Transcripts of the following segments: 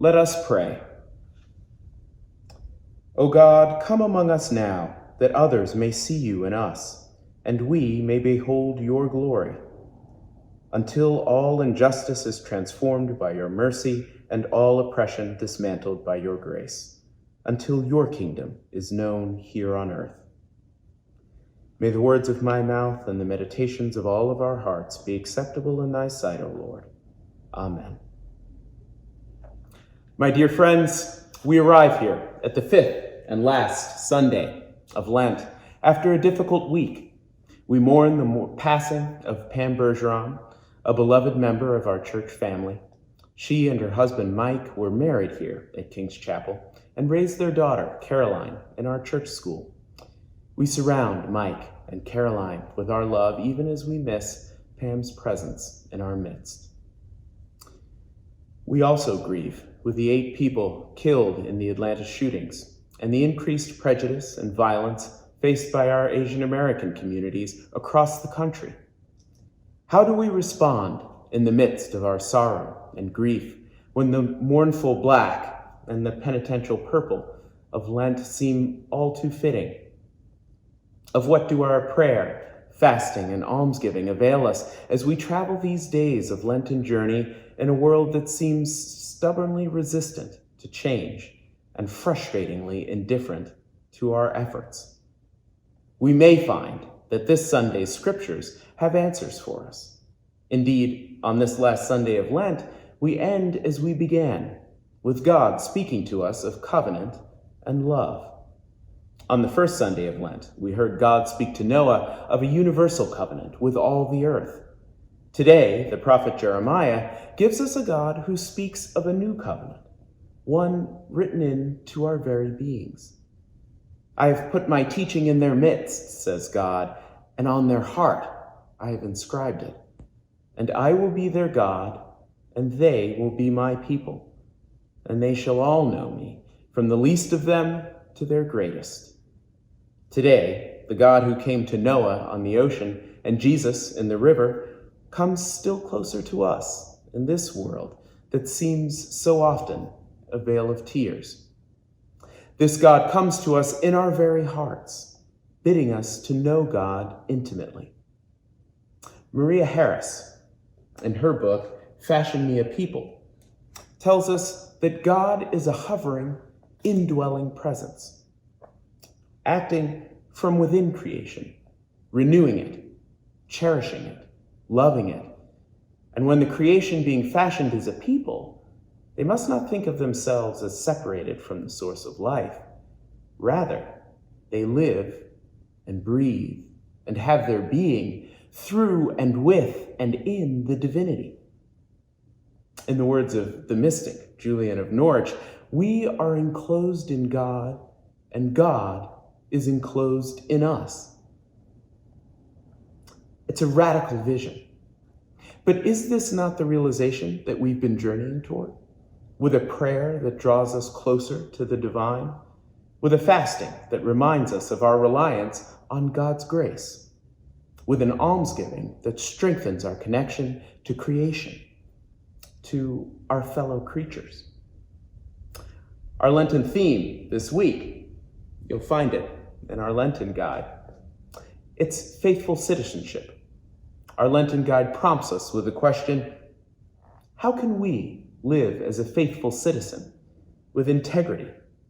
Let us pray. O God, come among us now, that others may see you in us, and we may behold your glory. Until all injustice is transformed by your mercy, and all oppression dismantled by your grace, until your kingdom is known here on earth. May the words of my mouth and the meditations of all of our hearts be acceptable in thy sight, O Lord. Amen. My dear friends, we arrive here at the fifth and last Sunday of Lent. After a difficult week, we mourn the passing of Pam Bergeron, a beloved member of our church family. She and her husband, Mike, were married here at King's Chapel and raised their daughter, Caroline, in our church school. We surround Mike and Caroline with our love, even as we miss Pam's presence in our midst. We also grieve with the 8 people killed in the Atlanta shootings and the increased prejudice and violence faced by our Asian American communities across the country. How do we respond in the midst of our sorrow and grief when the mournful black and the penitential purple of Lent seem all too fitting? Of what do our prayer, fasting, and almsgiving avail us as we travel these days of Lenten journey in a world that seems stubbornly resistant to change and frustratingly indifferent to our efforts? We may find that this Sunday's scriptures have answers for us. Indeed, on this last Sunday of Lent, we end as we began, with God speaking to us of covenant and love. On the first Sunday of Lent, we heard God speak to Noah of a universal covenant with all the earth. Today, the prophet Jeremiah gives us a God who speaks of a new covenant, one written into our very beings. I have put my teaching in their midst, says God, and on their heart I have inscribed it. And I will be their God, and they will be my people. And they shall all know me, from the least of them to their greatest. Today, the God who came to Noah on the ocean and Jesus in the river comes still closer to us in this world that seems so often a vale of tears. This God comes to us in our very hearts, bidding us to know God intimately. Maria Harris, in her book, Fashion Me a People, tells us that God is a hovering, indwelling presence, acting from within creation, renewing it, cherishing it, loving it. And when the creation being fashioned is a people, they must not think of themselves as separated from the source of life. Rather, they live and breathe and have their being through and with and in the divinity. In the words of the mystic Julian of Norwich, we are enclosed in God, and God is enclosed in us. It's a radical vision. But is this not the realization that we've been journeying toward? With a prayer that draws us closer to the divine? With a fasting that reminds us of our reliance on God's grace? With an almsgiving that strengthens our connection to creation, to our fellow creatures? Our Lenten theme this week, you'll find it in our Lenten guide. It's faithful citizenship. Our Lenten guide prompts us with the question, how can we live as a faithful citizen with integrity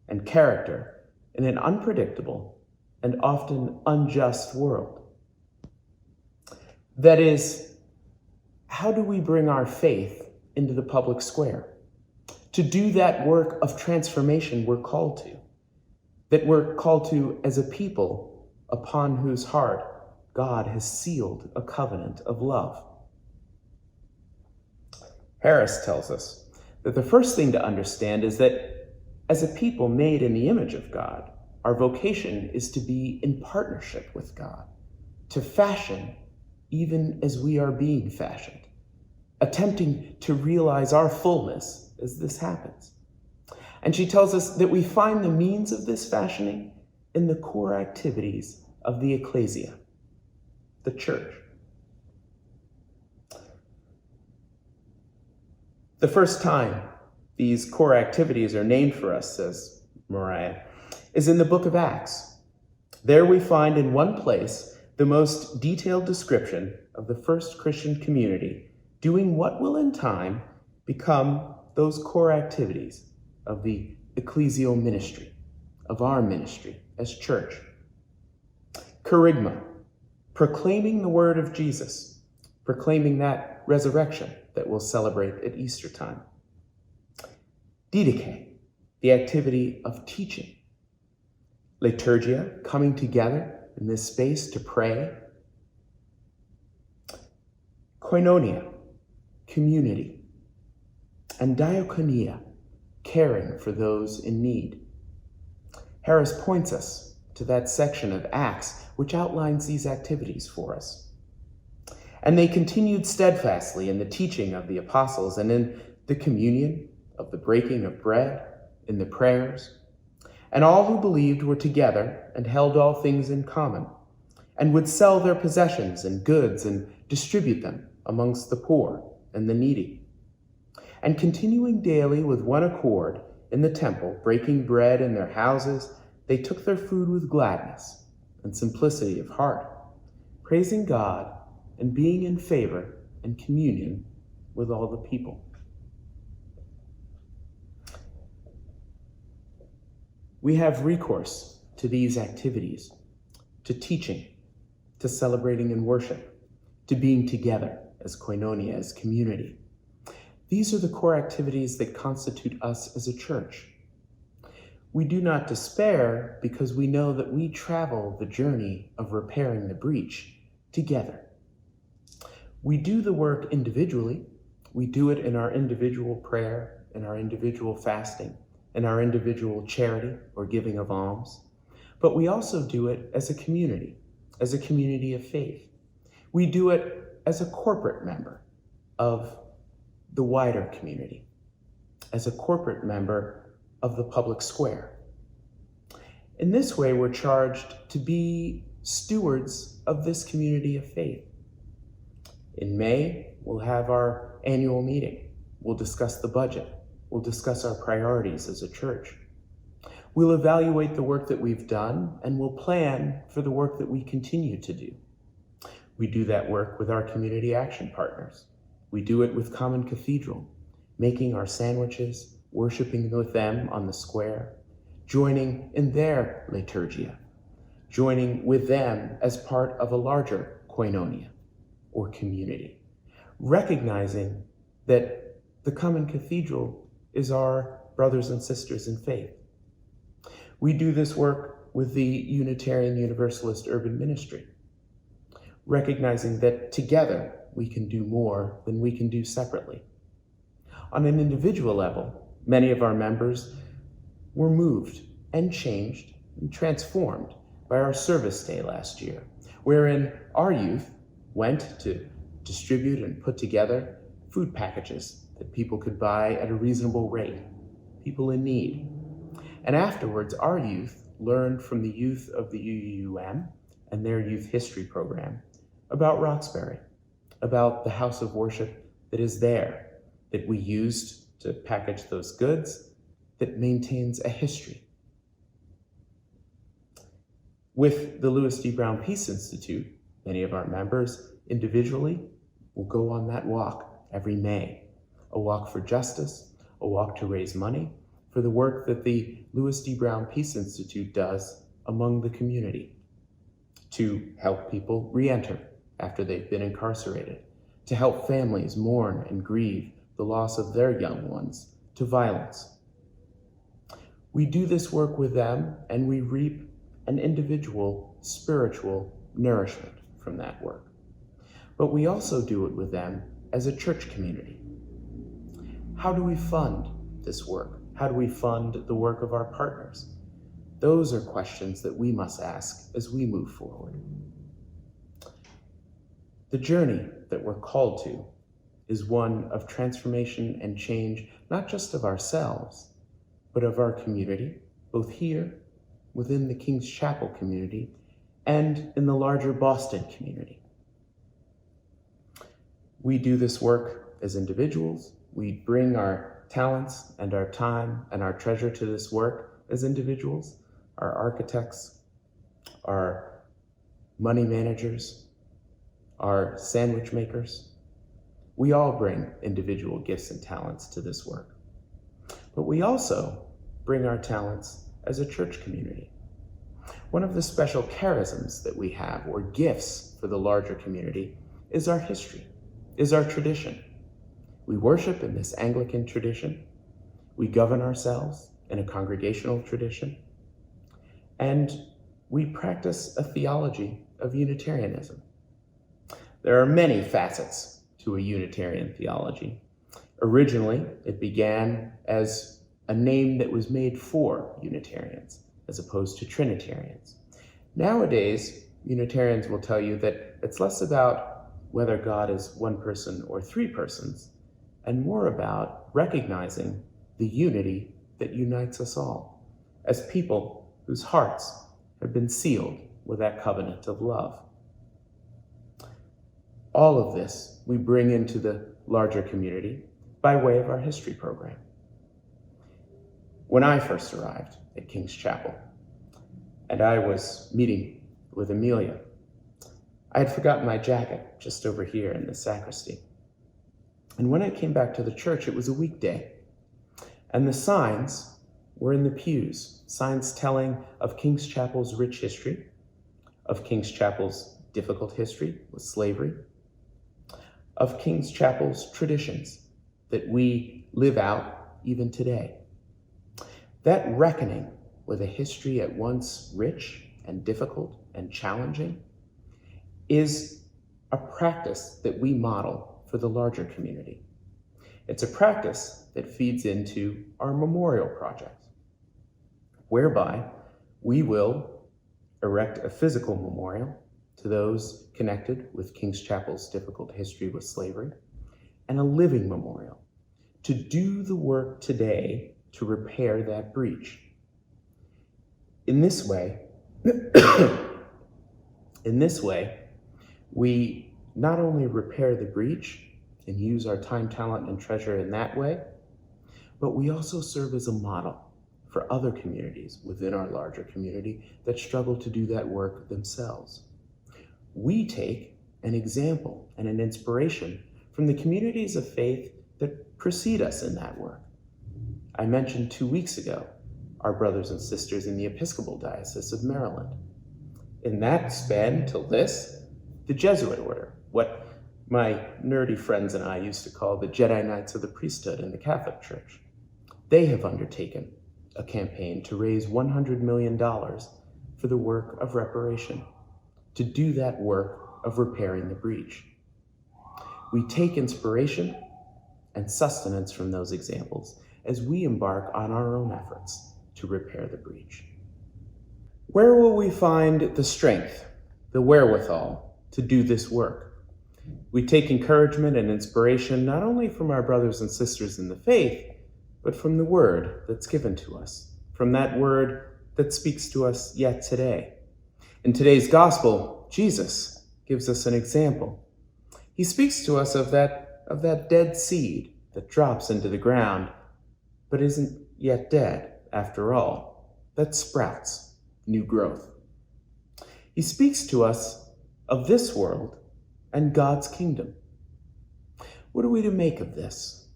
and character in an unpredictable and often unjust world? That is, how do we bring our faith into the public square to do that work of transformation we're called to, that we're called to as a people upon whose heart God has sealed a covenant of love? Harris tells us that the first thing to understand is that as a people made in the image of God, our vocation is to be in partnership with God, to fashion even as we are being fashioned, attempting to realize our fullness as this happens. And she tells us that we find the means of this fashioning in the core activities of the ecclesia, the church. The first time these core activities are named for us, says Mariah, is in the book of Acts. There we find in one place the most detailed description of the first Christian community doing what will in time become those core activities of the ecclesial ministry, of our ministry as church. Kerygma, proclaiming the word of Jesus, proclaiming that resurrection that we'll celebrate at Easter time. Didache, the activity of teaching. Liturgia, coming together in this space to pray. Koinonia, community. And diakonia, caring for those in need. Harris points us to that section of Acts which outlines these activities for us. And they continued steadfastly in the teaching of the apostles and in the communion, of the breaking of bread, in the prayers. And all who believed were together and held all things in common, and would sell their possessions and goods and distribute them amongst the poor and the needy. And continuing daily with one accord in the temple, breaking bread in their houses, they took their food with gladness and simplicity of heart, praising God and being in favor and communion with all the people. We have recourse to these activities, to teaching, to celebrating and worship, to being together as koinonia, as community. These are the core activities that constitute us as a church. We do not despair because we know that we travel the journey of repairing the breach together. We do the work individually. We do it in our individual prayer, in our individual fasting, in our individual charity or giving of alms. But we also do it as a community of faith. We do it as a corporate member of the wider community, as a corporate member of the public square. In this way, we're charged to be stewards of this community of faith. In May, we'll have our annual meeting. We'll discuss the budget. We'll discuss our priorities as a church. We'll evaluate the work that we've done, and we'll plan for the work that we continue to do. We do that work with our community action partners. We do it with Common Cathedral, making our sandwiches, worshiping with them on the square, joining in their liturgia, joining with them as part of a larger koinonia or community, recognizing that the Common Cathedral is our brothers and sisters in faith. We do this work with the Unitarian Universalist Urban Ministry, recognizing that together we can do more than we can do separately. On an individual level, many of our members were moved and changed and transformed by our service day last year, wherein our youth went to distribute and put together food packages that people could buy at a reasonable rate, people in need. And afterwards, our youth learned from the youth of the UUM and their youth history program about Roxbury, about the house of worship that is there, that we used to package those goods, that maintains a history. With the Louis D. Brown Peace Institute, many of our members individually will go on that walk every May, a walk for justice, a walk to raise money for the work that the Louis D. Brown Peace Institute does among the community, to help people re-enter after they've been incarcerated, to help families mourn and grieve the loss of their young ones to violence. We do this work with them, and we reap an individual spiritual nourishment from that work. But we also do it with them as a church community. How do we fund this work? How do we fund the work of our partners? Those are questions that we must ask as we move forward. The journey that we're called to is one of transformation and change, not just of ourselves, but of our community, both here within the King's Chapel community and in the larger Boston community. We do this work as individuals. We bring our talents and our time and our treasure to this work as individuals, our architects, our money managers, our sandwich makers. We all bring individual gifts and talents to this work. But we also bring our talents as a church community. One of the special charisms that we have, or gifts for the larger community, is our history, is our tradition. We worship in this Anglican tradition. We govern ourselves in a congregational tradition. And we practice a theology of Unitarianism. There are many facets to a Unitarian theology. Originally, it began as a name that was made for Unitarians, as opposed to Trinitarians. Nowadays, Unitarians will tell you that it's less about whether God is one person or three persons, and more about recognizing the unity that unites us all as people whose hearts have been sealed with that covenant of love. All of this we bring into the larger community by way of our history program. When I first arrived at King's Chapel, and I was meeting with Amelia, I had forgotten my jacket just over here in the sacristy. And when I came back to the church, it was a weekday, and the signs were in the pews, signs telling of King's Chapel's rich history, of King's Chapel's difficult history with slavery, of King's Chapel's traditions that we live out even today. That reckoning with a history at once rich and difficult and challenging is a practice that we model for the larger community. It's a practice that feeds into our memorial project, whereby we will erect a physical memorial to those connected with King's Chapel's difficult history with slavery, and a living memorial to do the work today to repair that breach. In this way, we not only repair the breach and use our time, talent, and treasure in that way, but we also serve as a model for other communities within our larger community that struggle to do that work themselves. We take an example and an inspiration from the communities of faith that precede us in that work. I mentioned 2 weeks ago our brothers and sisters in the Episcopal Diocese of Maryland. In that span till this, the Jesuit order, what my nerdy friends and I used to call the Jedi Knights of the priesthood in the Catholic Church. They have undertaken a campaign to raise $100 million for the work of reparation, to do that work of repairing the breach. We take inspiration and sustenance from those examples as we embark on our own efforts to repair the breach. Where will we find the strength, the wherewithal to do this work? We take encouragement and inspiration not only from our brothers and sisters in the faith, but from the word that's given to us, from that word that speaks to us yet today. In today's gospel, Jesus gives us an example. He speaks to us of that dead seed that drops into the ground, but isn't yet dead after all, that sprouts new growth. He speaks to us of this world and God's kingdom. What are we to make of this?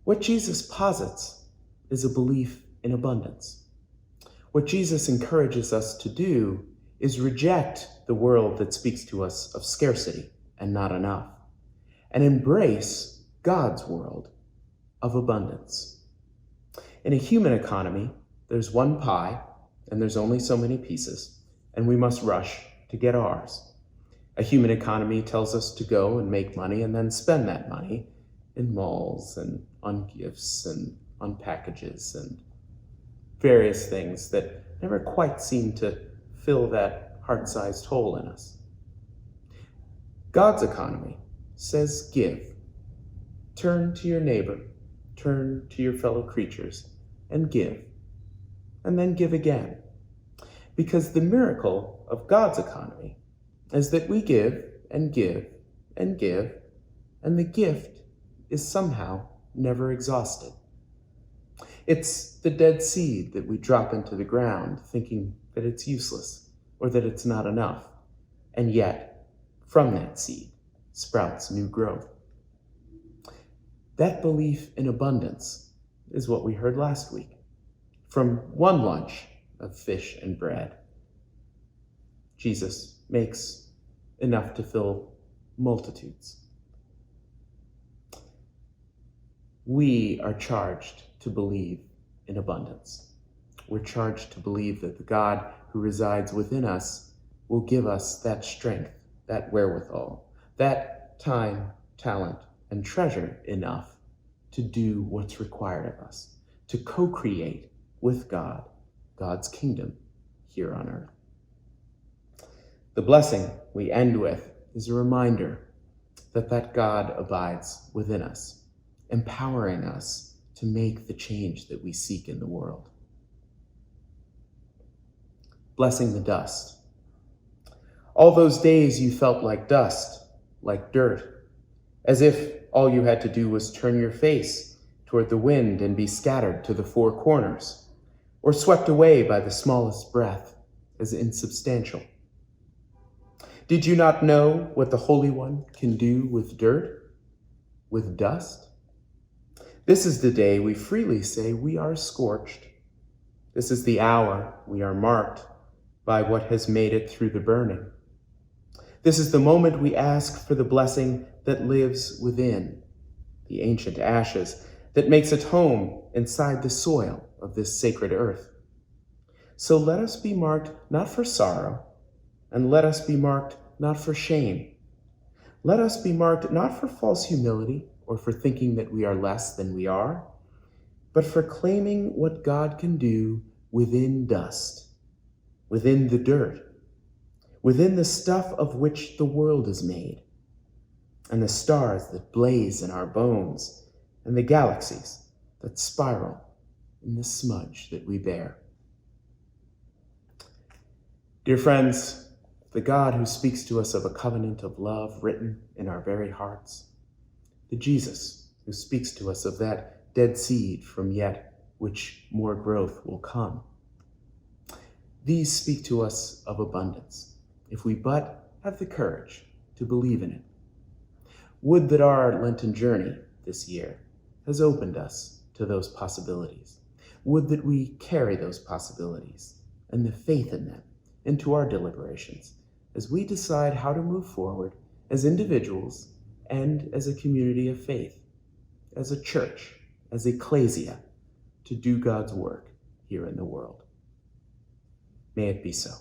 What Jesus posits is a belief in abundance. What Jesus encourages us to do is reject the world that speaks to us of scarcity and not enough, and embrace God's world of abundance. In a human economy, there's one pie, and there's only so many pieces, and we must rush to get ours. A human economy tells us to go and make money and then spend that money in malls and on gifts and on packages and various things that never quite seem to fill that heart-sized hole in us. God's economy says give. Turn to your neighbor, turn to your fellow creatures, and give. And then give again. Because the miracle of God's economy is that we give and give and give, and the gift is somehow never exhausted. It's the dead seed that we drop into the ground thinking that it's useless or that it's not enough. And yet, from that seed sprouts new growth. That belief in abundance is what we heard last week from one lunch of fish and bread. Jesus makes enough to fill multitudes. We are charged to believe in abundance. We're charged to believe that the God who resides within us will give us that strength, that wherewithal, that time, talent, and treasure enough to do what's required of us, to co-create with God, God's kingdom here on earth. The blessing we end with is a reminder that that God abides within us, empowering us to make the change that we seek in the world. Blessing the dust. All those days you felt like dust, like dirt, as if all you had to do was turn your face toward the wind and be scattered to the four corners, or swept away by the smallest breath as insubstantial. Did you not know what the Holy One can do with dirt, with dust? This is the day we freely say we are scorched. This is the hour we are marked by what has made it through the burning. This is the moment we ask for the blessing that lives within, the ancient ashes that makes its home inside the soil of this sacred earth. So let us be marked not for sorrow, and let us be marked not for shame. Let us be marked not for false humility or for thinking that we are less than we are, but for claiming what God can do within dust, within the dirt, within the stuff of which the world is made, and the stars that blaze in our bones, and the galaxies that spiral in the smudge that we bear. Dear friends, the God who speaks to us of a covenant of love written in our very hearts, the Jesus who speaks to us of that dead seed from yet which more growth will come. These speak to us of abundance, if we but have the courage to believe in it. Would that our Lenten journey this year has opened us to those possibilities. Would that we carry those possibilities and the faith in them into our deliberations as we decide how to move forward as individuals and as a community of faith, as a church, as ecclesia, to do God's work here in the world. May it be so.